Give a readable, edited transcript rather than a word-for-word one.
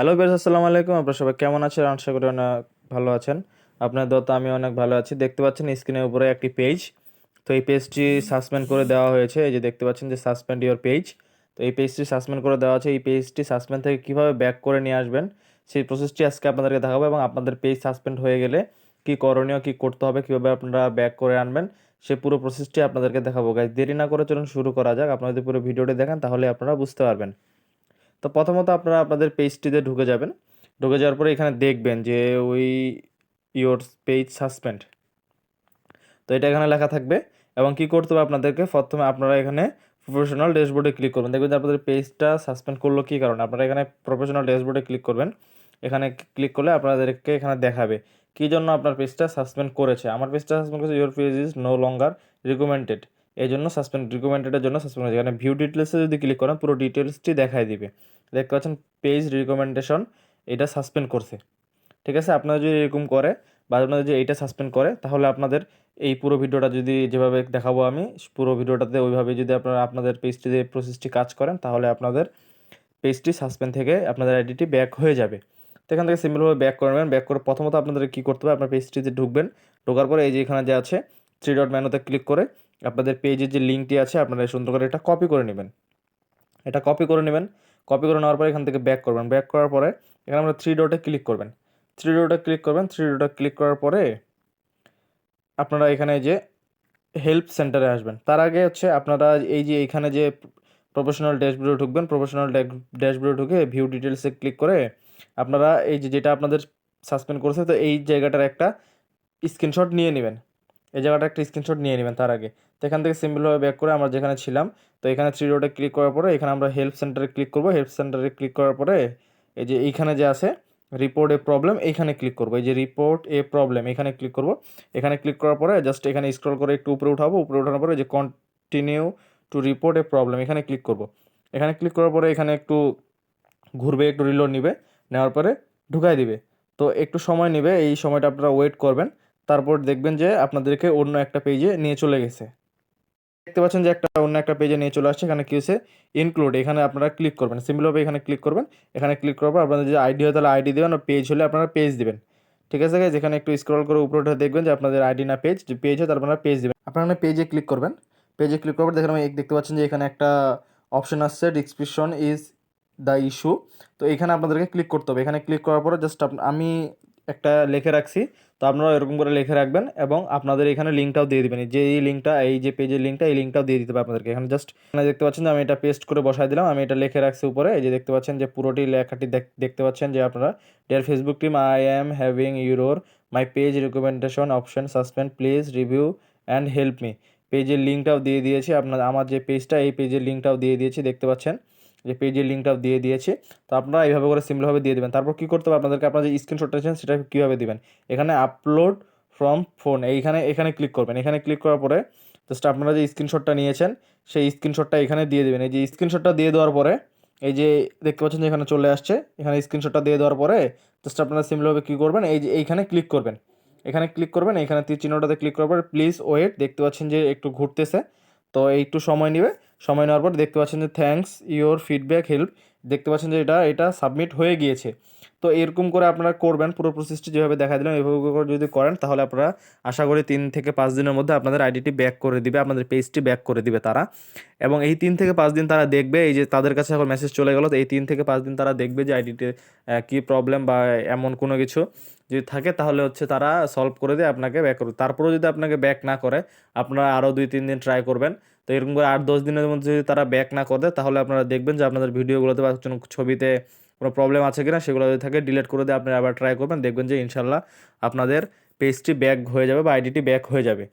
Hello বেশ, আসসালামু আলাইকুম। আপনারা সবাই কেমন আছেন? আশা করি অনেক ভালো আছেন। আপনার দোয়াতে আমি অনেক ভালো আছি। দেখতে পাচ্ছেন স্ক্রিনের উপরে একটি পেজ। তো এই পেজটি সাসপেন্ড করে দেওয়া হয়েছে। এই যে দেখতে পাচ্ছেন যে সাসপেন্ড ইওর পেজ। তো এই পেজটি সাসপেন্ড করে দেওয়া আছে। এই পেজটি সাসপেন্ড থেকে কীভাবে ব্যাক করে নিয়ে আসবেন সেই প্রসেসটি আজকে আপনাদেরকে দেখাবো, এবং আপনাদের পেজ সাসপেন্ড হয়ে গেলে কী করণীয়, কী করতে হবে, কীভাবে আপনারা ব্যাক করে আনবেন সেই পুরো প্রসেসটি আপনাদেরকে দেখাবো। গাইস, দেরি না করে চলুন শুরু করা যাক। আপনারা যদি পুরো ভিডিওটি দেখেন তাহলে আপনারা বুঝতে পারবেন। তো প্রথমত আপনারা আপনাদের পেজটিতে ঢুকে যাবেন। ঢুকে যাওয়ার পরে এখানে দেখবেন যে ওই ইওর পেজ সাসপেন্ড, তো এটা এখানে লেখা থাকবে। এবং কি করতে হবে আপনাদেরকে, প্রথমে আপনারা এখানে প্রফেশনাল ড্যাশবোর্ডে ক্লিক করবেন। দেখবেন যে আপনাদের পেজটা সাসপেন্ড করলো কী কারণে। আপনারা এখানে প্রফেশনাল ড্যাশবোর্ডে ক্লিক করবেন। এখানে ক্লিক করলে আপনাদেরকে এখানে দেখাবে কী জন্য আপনার পেজটা সাসপেন্ড করেছে। আমার পেজটা সাসপেন্ড করেছে, your page is no longer recommended, এই জন্য সাসপেন্ড, রিকমেন্ডেডের জন্য সাসপেন্ড করেছে। এখানে ভিউ ডিটেলসে যদি ক্লিক করেন পুরো ডিটেলসটি দেখাই দিবে। দেখতে পাচ্ছেন পেজ রিকমেন্ডেশন, এটা সাসপেন্ড করছে। ঠিক আছে, আপনারা যদি এরকম করে বা আপনাদের যদি এইটা সাসপেন্ড করে, তাহলে আপনাদের এই পুরো ভিডিওটা যদি যেভাবে দেখাবো আমি পুরো ভিডিওটাতে ওইভাবে যদি আপনারা আপনাদের পেজটিতে প্রসেসটি কাজ করেন, তাহলে আপনাদের পেজটি সাসপেন্ড থেকে আপনাদের আইডিটি ব্যাক হয়ে যাবে। তো এখান থেকে সিম্পলভাবে ব্যাক করবেন। ব্যাক করে প্রথমত আপনাদের কী করতে হবে, আপনার পেজটিতে ঢুকবেন। ঢোকার পরে এই যে এখানে যে আছে থ্রি ডট মেনুতে ক্লিক করে আপনাদের পেজের যে লিঙ্কটি আছে আপনারা সুন্দর করে এটা কপি করে নেবেন। এটা কপি করে নেবেন। কপি করে নেওয়ার পরে এখান থেকে ব্যাক করবেন। ব্যাক করার পরে এখানে আমরা থ্রি ডটে ক্লিক করবেন। থ্রি ডটে ক্লিক করবেন। থ্রি ডটে ক্লিক করার পরে আপনারা এখানে যে হেল্প সেন্টারে আসবেন। তার আগে হচ্ছে আপনারা এই যে এখানে যে প্রফেশনাল ড্যাশবোর্ডে ঢুকবেন। প্রফেশনাল ড্যাশবোর্ডে ঢুকে ভিউ ডিটেলসে ক্লিক করে আপনারা এই যে যেটা আপনাদের সাসপেন্ড করছে, তো এই জায়গাটার একটা স্ক্রিনশট নিয়ে নেবেন। এই জায়গাটা একটা স্ক্রিনশট নিয়ে নেবেন তার আগে। তো এখান থেকে সিম্পলভাবে ব্যাক করে আমরা যেখানে ছিলাম, তো এখানে থ্রি ডটে ক্লিক করার পরে এখানে আমরা হেল্প সেন্টারে ক্লিক করব। হেল্প সেন্টারে ক্লিক করার পরে এই যে এইখানে যে আছে রিপোর্ট এ প্রবলেম, এইখানে ক্লিক করব। এই যে রিপোর্ট এ প্রবলেম এখানে ক্লিক করব। এখানে ক্লিক করার পরে জাস্ট এখানে স্ক্রল করে একটু উপরে উঠাবো। উপরে উঠানোর পরে যে continue to report A problem এখানে ক্লিক করব। এখানে ক্লিক করার পরে এখানে একটু ঘুরবে, একটু রিলোড নিবে, নেওয়ার পরে ঢুকাই দিবে। তো একটু সময় নেবে, এই সময়টা আপনারা ওয়েট করবেন। তারপর দেখবেন যে আপনাদেরকে অন্য একটা পেজে নিয়ে চলে গেছে। দেখতে পাচ্ছেন যে অন্য একটা পেজে নিয়ে চলে আসছে। এখানে কি হচ্ছে ইনক্লুড, এখানে আপনারা ক্লিক করবেন। সিম্পলভাবে এখানে ক্লিক করবেন। এখানে ক্লিক করার পর আপনাদের যে আইডি হয় তাহলে আইডি দেবেন, আর পেজ হলে আপনারা পেজ দিবেন। ঠিক আছে গাইস, যেখানে একটু স্ক্রল করে উপরে উঠে দেখবেন যে আপনাদের আইডি না পেজ, যে পেজ হয় তার আপনারা পেজ দিবেন। আপনারা পেজে ক্লিক করবেন। পেজে ক্লিক করার পর দেখতে পাচ্ছেন যে এখানে একটা অপশন আসছে ডিসক্রিপশন ইজ দ্য ইস্যু। তো এখানে আপনাদেরকে ক্লিক করতে হবে। এখানে ক্লিক করার পরে জাস্ট আমি একটা লিখে রাখছি, তো আপনারা এরকম করে লিখে রাখবেন এবং আপনাদের এখানে লিঙ্কটাও দিয়ে দিবেন। যে এই লিঙ্কটা, এই যে পেজের লিঙ্কটা, এই লিঙ্কটাও দিয়ে দিতে হবে আপনাদেরকে। এখানে জাস্ট দেখতে পাচ্ছেন যে আমি এটা পেস্ট করে বসাই দিলাম। আমি এটা লিখে রাখছি উপরে। এই যে দেখতে পাচ্ছেন যে পুরোটি লেখাটি দেখতে পাচ্ছেন যে আপনারা dear Facebook team, I am having error my page recommendation option suspend, please review and help me. পেজের লিঙ্কটাও দিয়ে দিয়েছি। আমার যে পেজটা, এই পেজের লিঙ্কটাও দিয়ে দিয়েছি। দেখতে পাচ্ছেন যে পেজের লিঙ্কটাও দিয়ে দিয়েছি। তো আপনারা এইভাবে করে সিম্পলভাবে দিয়ে দেবেন। তারপর কী করতে হবে আপনাদেরকে, আপনার যে স্ক্রিনশটটা আছেন সেটা কীভাবে দিবেন, এখানে আপলোড ফ্রম ফোন এখানে ক্লিক করবেন। এখানে ক্লিক করার পরে জাস্ট আপনারা যে স্ক্রিনশটটা নিয়েছেন সেই স্ক্রিনশটটা এখানে দিয়ে দেবেন। এই যে স্ক্রিনশটটা দিয়ে দেওয়ার পরে এই যে দেখতে পাচ্ছেন যে এখানে চলে আসছে। এখানে স্ক্রিনশটটা দিয়ে দেওয়ার পরে জাস্ট আপনারা সিম্পলভাবে কী করবেন, এই যে এইখানে ক্লিক করবেন। এখানে ক্লিক করবেন, এখানে তীর চিহ্নটাতে ক্লিক করার পরে প্লিজ ওয়েট, দেখতে পাচ্ছেন যে একটু ঘুরতেছে। তো একটু সময় নেবে। সময় নেওয়ার পর দেখতে পাচ্ছেন যে থ্যাঙ্কস ইওর ফিডব্যাক হেল্প, দেখতে পাচ্ছেন যে এটা সাবমিট হয়ে গিয়েছে। তো এরকম করে আপনারা করবেন। পুরো প্রসেসটি যেভাবে দেখা দিলাম এভাবে করে যদি করেন, তাহলে আপনারা আশা করি 3 থেকে 5 দিনের মধ্যে আপনাদের আইডিটি ব্যাক করে দিবে, আপনাদের পেজটি ব্যাক করে দিবে তারা। এবং এই 3 থেকে 5 দিন তারা দেখবে, এই যে তাদের কাছে এখন মেসেজ চলে গেল, তো এই 3 থেকে 5 দিন তারা দেখবে যে আইডিতে কী প্রবলেম বা এমন কোনো কিছু যদি থাকে, তাহলে হচ্ছে তারা সলভ করে দিয়ে আপনাকে ব্যাক করবে। তারপরেও যদি আপনাকে ব্যাক না করে, আপনারা আরও 2-3 দিন ট্রাই করবেন। তো এরকম করে 8-10 দিনের মধ্যে যদি তারা ব্যাক না করে দেয়, তাহলে আপনারা দেখবেন যে আপনাদের ভিডিওগুলোতে বা ছবিতে কোনো প্রবলেম আছে কিনা, সেগুলো যদি থাকে ডিলিট করে দিয়ে আপনারা আবার ট্রাই করবেন। দেখবেন যে ইনশাল্লাহ আপনাদের পেজটি ব্যাক হয়ে যাবে বা আইডিটি ব্যাক হয়ে যাবে।